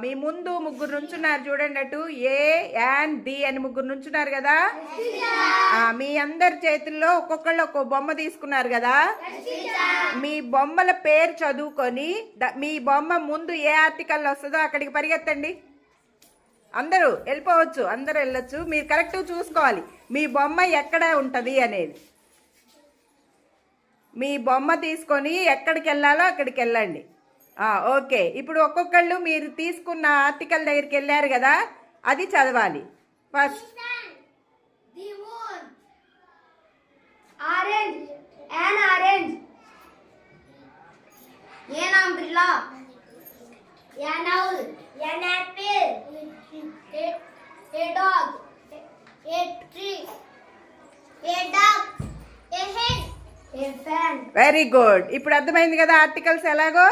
మీ ముందు ముగ్గురు నుంచున్నారు చూడండి. అటు ఏ అండ్ డి అని ముగ్గురు నుంచున్నారు కదా. మీ అందరి చేతుల్లో ఒక్కొక్కళ్ళు ఒక్కో బొమ్మ తీసుకున్నారు కదా. మీ బొమ్మల పేరు చదువుకొని మీ బొమ్మ ముందు ఏ ఆర్టికల్ వస్తుందో అక్కడికి పరిగెత్తండి. అందరూ వెళ్ళిపోవచ్చు, అందరూ వెళ్ళొచ్చు. మీరు కరెక్ట్ చూసుకోవాలి మీ బొమ్మ ఎక్కడ ఉంటుంది అనేది. మీ బొమ్మ తీసుకొని ఎక్కడికి వెళ్ళాలో అక్కడికి వెళ్ళండి. ఓకే, ఇప్పుడు ఒక్కొక్కళ్ళు మీరు తీసుకున్న ఆర్టికల్ దగ్గరికి వెళ్ళారు కదా, అది చదవాలి. First orange, an orange, an umbrella, an owl, an apple, a dog, a tree, a duck, a hen, a fan. Very good. ఇప్పుడు అర్థమైంది కదా ఆర్టికల్స్ ఎలాగో.